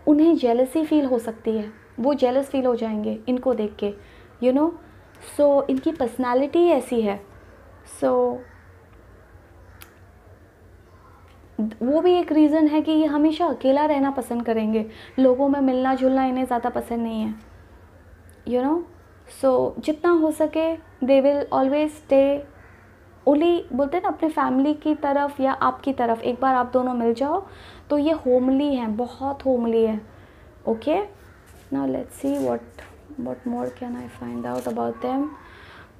उन्हें जेलसी फील हो सकती है, वो जेलस फील हो जाएंगे इनको देख के, यू नो। सो इनकी पर्सनालिटी ऐसी है। सो वो भी एक रीज़न है कि ये हमेशा अकेला रहना पसंद करेंगे, लोगों में मिलना जुलना इन्हें ज़्यादा पसंद नहीं है, यू नो। सो जितना हो सके दे विल ऑलवेज स्टे ओनली, बोलते हैं ना, अपने फैमिली की तरफ या आपकी तरफ। एक बार आप दोनों मिल जाओ तो ये होमली हैं, बहुत होमली है, okay. Now let's see what more can I find out about them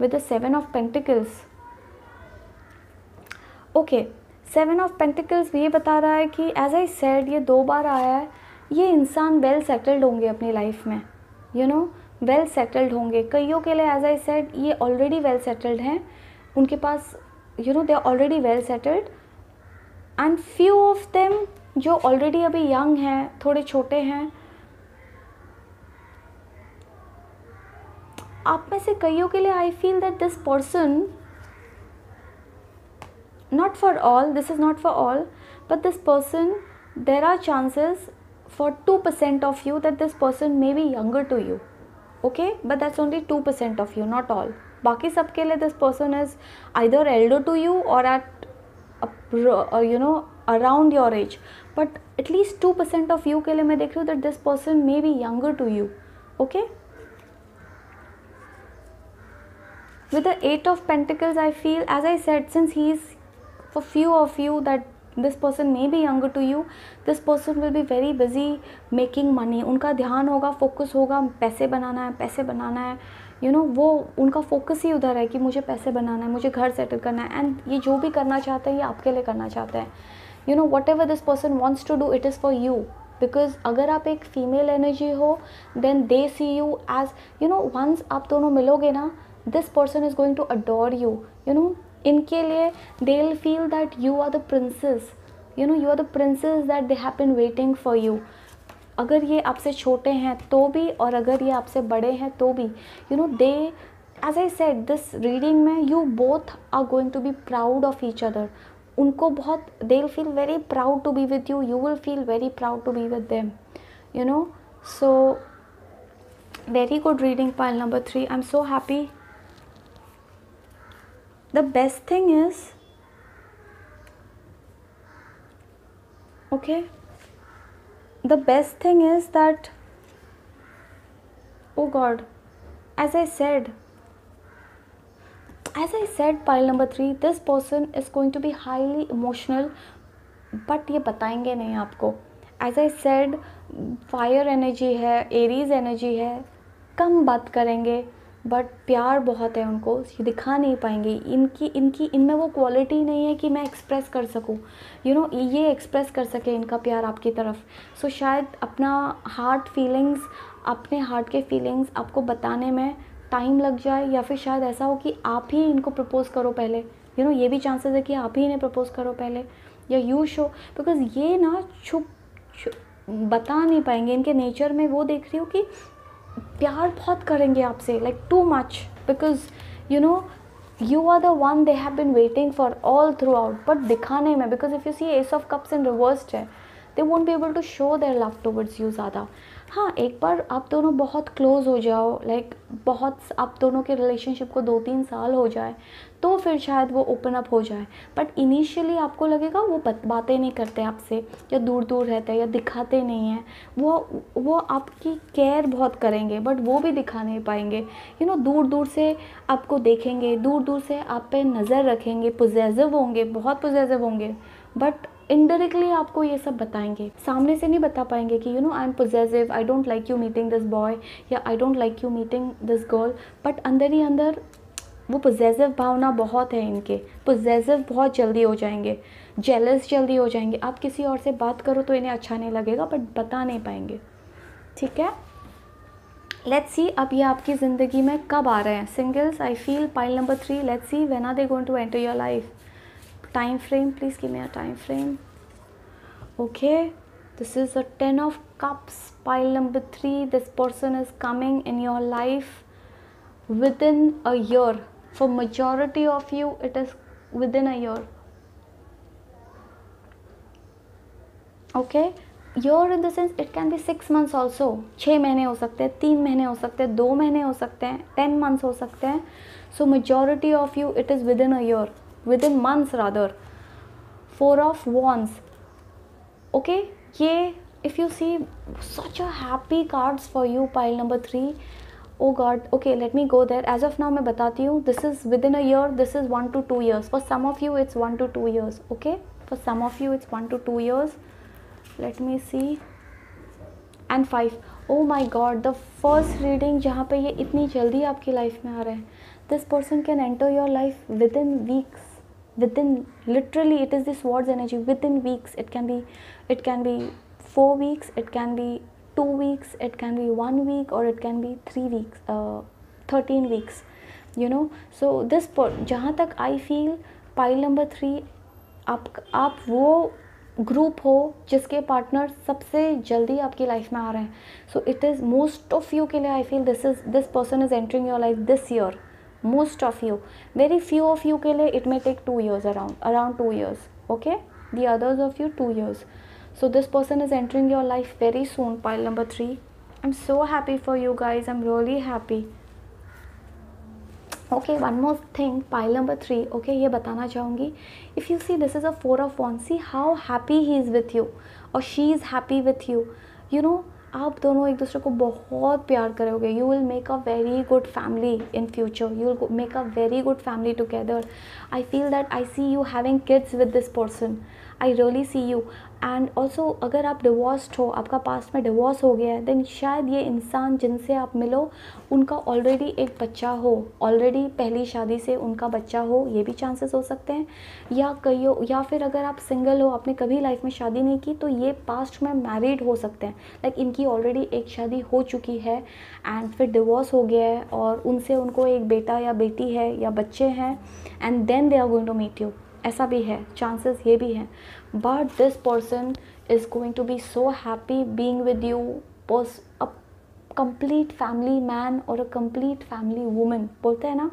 with the 7 of Pentacles. Okay, 7 of pentacles ये बता रहा है कि एज आई सेड, ये 2 बार आया है, ये इंसान वेल सेटल्ड होंगे अपनी लाइफ में, यू नो, वेल सेटल्ड होंगे। कईयों के लिए एज आई सेड ये ऑलरेडी वेल सेटल्ड हैं, उनके पास, you know, they are already well settled. And few of them जो ऑलरेडी अभी यंग हैं, थोड़े छोटे हैं, आप में से कईयों के लिए I feel that this person, not for all, this is not for all, but this person, there are chances for 2% of you that this person may be younger to you, okay, but that's only 2% of you, not all. बाकी सबके लिए this person is either elder to you or at you know, around your age, but at least 2% of you के लिए मैं देख रही हूँ that this person may be younger to you, okay. With the 8 of Pentacles I feel, as I said, since he is, for few of you that this person may be younger to you, this person will be very busy making money. उनका ध्यान होगा, focus होगा, पैसे बनाना है, वो उनका focus ही उधर है कि मुझे पैसे बनाना है, मुझे घर सेटल करना है, एंड ये जो भी करना चाहते हैं ये आपके लिए करना चाहते हैं। Whatever this person wants to do, it is for you. Because अगर आप एक फीमेल एनर्जी हो, then they see you as once आप दोनों मिलोगे ना, this person is going to adore you. इनके लिए they will feel that you are the princess, you are the princess that they have been waiting for you. अगर ये आपसे छोटे हैं तो भी, और अगर ये आपसे बड़े हैं तो भी, they, as I said this reading में, you both are going to be proud of each other. उनको बहुत, they will feel very proud to be with you, you will feel very proud to be with them, so very good reading pile number 3, I am so happy. The best thing is, okay, the best thing is that, oh god, as I said pile number 3, this person is going to be highly emotional, but ये बताएंगे नहीं आपको। as I said, fire energy है, Aries energy है, कम बात करेंगे, but प्यार बहुत है उनको, ये दिखा नहीं पाएंगे। इनमें वो क्वालिटी नहीं है कि मैं एक्सप्रेस कर सकूँ, ये एक्सप्रेस कर सके इनका प्यार आपकी तरफ। सो शायद अपना अपने हार्ट के फीलिंग्स आपको बताने में टाइम लग जाए, या फिर शायद ऐसा हो कि आप ही इनको प्रपोज़ करो पहले, ये भी चांसेस है कि आप ही इन्हें प्रपोज़ करो पहले, या यू शो, बिकॉज ये ना छुप बता नहीं पाएंगे। इनके नेचर में वो देख रही हूँ कि प्यार बहुत करेंगे आपसे, like too much, because you are the one they have been waiting for all throughout, but दिखाने में, because if you see ace of cups in reversed है, they won't be able to show their love towards you ज़्यादा। हाँ, एक बार आप दोनों बहुत close हो जाओ, लाइक बहुत आप दोनों के रिलेशनशिप को 2-3 साल हो जाए, तो फिर शायद वो ओपन अप हो जाए, बट इनिशियली आपको लगेगा वो बातें नहीं करते आपसे, या दूर दूर रहते हैं, या दिखाते नहीं हैं। वो आपकी केयर बहुत करेंगे, बट वो भी दिखा नहीं पाएंगे। दूर दूर से आपको देखेंगे, दूर दूर से आप पे नज़र रखेंगे, पोजेसिव होंगे, बहुत पोजेसिव होंगे, बट इनडायरेक्टली आपको ये सब बताएंगे, सामने से नहीं बता पाएंगे कि I am possessive, I don't like you meeting this boy, या I don't like you meeting this girl, but अंदर ही अंदर वो पोजेसिव भावना बहुत है इनके, पोजेसिव बहुत जल्दी हो जाएंगे, जेलस जल्दी हो जाएंगे। आप किसी और से बात करो तो इन्हें अच्छा नहीं लगेगा, बट बता नहीं पाएंगे। ठीक है, लेट्स सी अब ये आपकी ज़िंदगी में कब आ रहे हैं। Singles, I feel pile number 3, let's see when are they going to enter your life. Time frame, please give me a time frame. Okay, this is a 10 of cups, pile number 3. This person is coming in your life within a year. For majority of you, it is within a year. Okay, year in the sense it can be 6 months also. 6 महीने हो सकते हैं, 3 महीने हो सकते हैं, 2 महीने हो सकते हैं, 10 months हो सकते हैं. So majority of you, it is within a year. Within months rather. 4 of Wands. Okay, ये if you see such a happy cards for you, pile number 3. Oh God, okay, let me go there. As of now मैं बताती हूँ, this is within a year, this is 1 to 2 years. For some of you it's 1 to 2 years. Okay, for some of you it's 1 to 2 years. Let me see. And 5. Oh my God, the first reading जहाँ पे ये इतनी जल्दी आपकी life में आ रहे हैं. This person can enter your life within weeks. Within, literally it is this Swords energy, within weeks. It can be 4 weeks, it can be 2 weeks, it can be 1 week, or it can be 3 weeks, 13 weeks, so this जहाँ तक I feel pile number 3, आप वो group हो जिसके partner सबसे जल्दी आपकी life में आ रहे हैं. So it is most of you के लिए I feel this person is entering your life this year. Most of you, very few of you के लिए it may take 2 years, around 2 years. Okay, the others of you 2 years. So this person is entering your life very soon, pile number 3. I'm so happy for you guys, I'm really happy. Okay, one more thing, pile number 3. Okay, ये बताना चाहूँगी, if you see this is a 4 of Wands, see how happy he is with you or she is happy with you. आप दोनों एक दूसरे को बहुत प्यार करोगे. You will make a very good family in future. You will make a very good family together. I feel that I see you having kids with this person. I really see you. And also अगर आप divorced हो, आपका past में divorce हो गया है, then शायद ये इंसान जिनसे आप मिलो उनका ऑलरेडी एक बच्चा हो, ऑलरेडी पहली शादी से उनका बच्चा हो, ये भी चांसेस हो सकते हैं। या फिर अगर आप सिंगल हो, आपने कभी लाइफ में शादी नहीं की, तो ये पास्ट में मैरिड हो सकते हैं। लाइक इनकी ऑलरेडी एक शादी हो चुकी है एंड फिर डिवोर्स हो गया है और उनसे उनको एक बेटा या बेटी है या बच्चे हैं, and then they are going to meet you. ऐसा भी है, चांसेस ये भी हैं। But this person is going to be so happy being with you, a complete family man और अ कंप्लीट फैमिली वुमन बोलते हैं ना,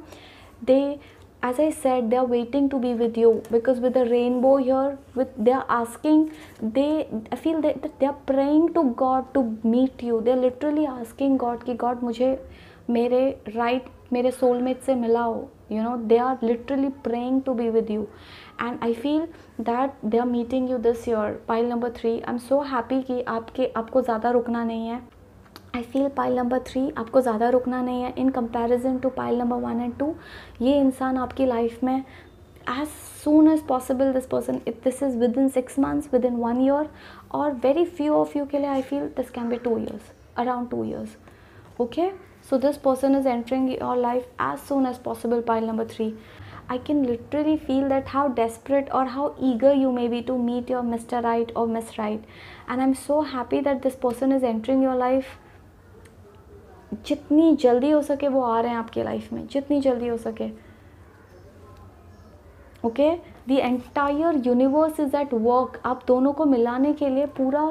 दे, as I said, they are waiting to be with you, because with the rainbow here, they are asking, I feel that they are praying to God to meet you. They are literally asking God कि God मुझे मेरे soulmate से मिलाओ, you know, they are literally praying to be with you, and I feel that they are meeting you this year. Pile number 3, I'm so happy कि आपको ज़्यादा रुकना नहीं है। आई फील पाइल नंबर 3 आपको ज़्यादा रुकना नहीं है in comparison to pile number 1 and 2। ये इंसान आपकी लाइफ में as soon as possible, this person, if this is within 6 months, within 1 year, और वेरी फ्यू ऑफ यू के लिए I feel this can be 2 years, around 2 years. Okay, so this person is entering your life as soon as possible. Pile number 3, I can literally feel that how desperate or how eager you may be to meet your Mr. Right or Miss Right, and I'm so happy that this person is entering your life. जितनी जल्दी हो सके वो आ रहे हैं आपकी life में, जितनी जल्दी हो सके। Okay, the entire universe is at work. आप दोनों को मिलाने के लिए पूरा,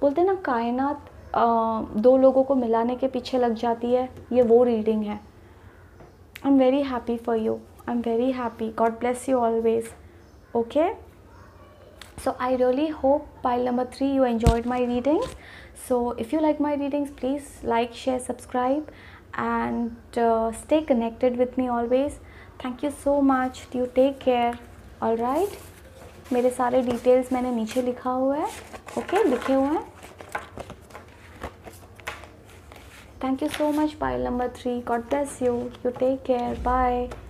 बोलते हैं ना, कायनात दो लोगों को मिलाने के पीछे लग जाती है। ये वो रीडिंग है। I am very happy for you, I am very happy. God bless you always. Okay, so I really hope pile number 3 you enjoyed my readings. So if you like my readings, please like, share, subscribe, and stay connected with me always. Thank you so much. You take care. All right, मेरे सारे details मैंने नीचे लिखा हुआ है, okay, लिखे हुए हैं। Thank you so much pile number 3. God bless you. You take care. Bye.